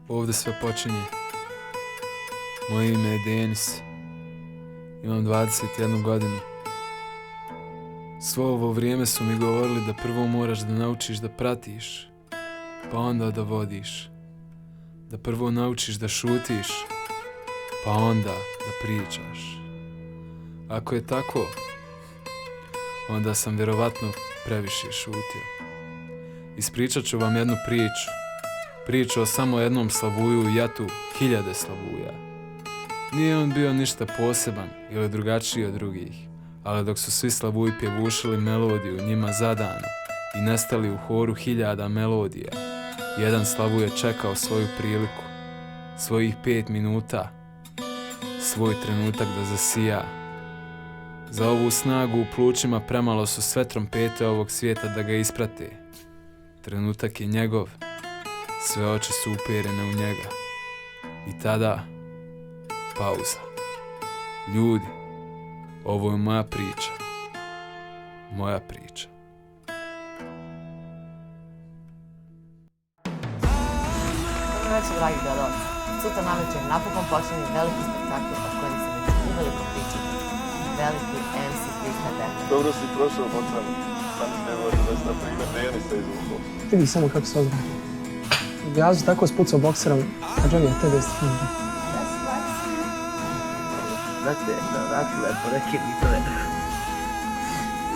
Ovdje sve počinje. Moje ime je Denis. Imam 21 godinu. Svo ovo vrijeme su mi govorili da prvo moraš da naučiš da pratiš, pa onda da vodiš. Da prvo naučiš da šutiš, pa onda da pričaš. Ako je tako, onda sam vjerovatno previše šutio. Ispričat ću vam jednu priču. Priču o samo jednom Slavuju u Jatu, hiljade Slavuja. Nije on bio ništa poseban ili drugačiji od drugih, ali dok su svi Slavuji pjevušili melodiju njima zadanu i nestali u horu hiljada melodija, jedan Slavuj je čekao svoju priliku, svojih 5 minuta, svoj trenutak da zasija. Za ovu snagu u plućima premalo su sve trompete ovog svijeta da ga isprate. Trenutak je njegov, sve oči su uperene u njega. I tada, pauza. Ljudi, ovo je moja priča. Moja priča. Znači, dragi gledalci, sutra navečer napokon počinje veliki spektakl o kojem se već uveliko pričati. Veliki MC Freestyle. Dobro si prošao Bocanu. Sam ne vodi da se na primjer Denisa izvukao. Vidi samo kako se odbrani. Ja sam tako spucao bokserom, a Johnny je tebe stranu. Znate, vrati lepo, neke mitove.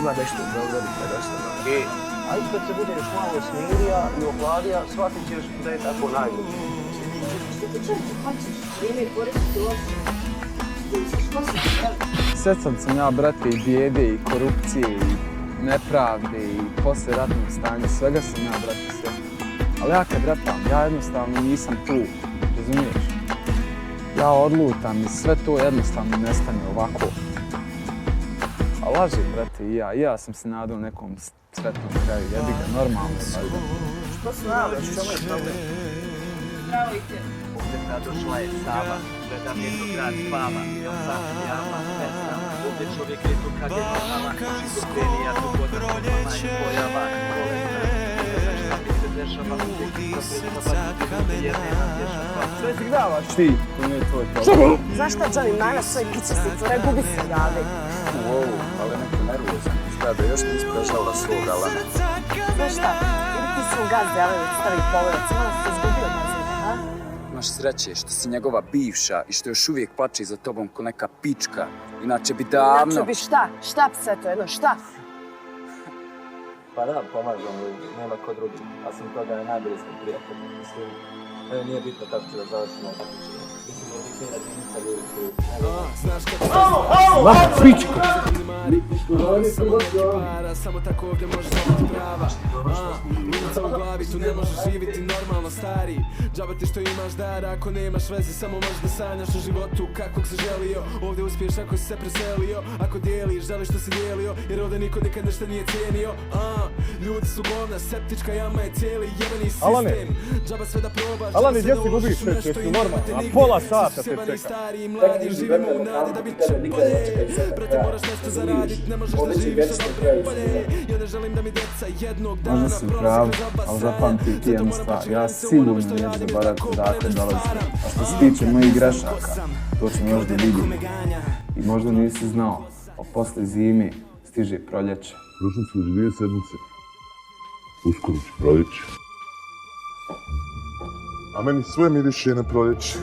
Ima nešto u Beogradu koje je dosta dobro. A i kad se bude još malo smirija i ohladija, shvatit ćeš da je tako najbolje. Što ti čovječe hoćeš? Vrijeme je koristiti uopće. Sjećam sam ja, brate, i bijede, i korupcije, i nepravde, i poslijeratnog stanja, svega sam ja, brate, svjestan. Ali ja kad repam, ja jednostavno nisam tu, razumiješ? Ja odlutam i sve to jednostavno nestane ovako. A lažem, brate, i ja sam se nadao nekom sretnom kraju, jebi ga, normalno, valjda. Što se nadaš, čemu je problem? Bravo i te. Ovdje došla je Sava, gleda mjesto grad spava, jel sam jama, ne znam. Ovdje čovjek je tu kad je normala, šizofrenija, tu godina, mama i pojava, kolena. Ne znam šta mi se dešava, uvijek zapravo jedne natješava. Sve ti gravaš? Ti, to nije tvoj problem. Znaš šta, Johnny, najna svoj pičesticu, ne gubi se javi. Wow, ali neko nervozan. Izgleda još nisi prežala svog Alana. Znaš šta, ili ti si mu gaz zeleni, stavi polovac, malo se izgubio od nazivne, ha? Imaš sreće što si njegova bivša i što još uvijek plače za tobom ko neka pička. Inače bi davno... Inače bi šta? Šta bi sve to jedno, šta? Pa da, pomažem mu, nema ko drugi. A sam toga je najbolji smo prijatelji. Mislim, nije bitno kako će da završimo takmičenje. Mislim, nije bitno da Denica ljudi koji... Lako, pička! Samo tako ovdje možeš dobiti prava. Ulica u glavi, tu ne možeš živjeti normalno, stari. Džaba ti što imaš dar, ako nemaš veze, samo možeš da sanjaš o životu kakvog si želio. Ovdje uspiješ ako si se preselio, ako dijeliš, želiš što si dijelio, jer ovdje niko nikad nešto nije cijenio. Ljudi su govna, septička jama je cijeli jebeni sistem. Džaba sve da probaš, Alane, gdje si gubiš već, jesi normalno? A pola sata te čeka. Stari i mladi, živimo u nadi da bit će bolje. Brate, moraš nešto zaradit, ne možeš da živiš od bolje. Ja ne želim da mi djeca jednog dana Možda si prav, ali zapamti ti jednu stvar. Ja sigurno neću zaboraviti odakle dolazim. A što se tiče mojih grešaka, to ćemo još da vidim. I možda nisi znao, a posle zime stiže proljeće. Prošlo su 2 sedmice. Uskoro će proljeće. A meni sve miriše na proljeće.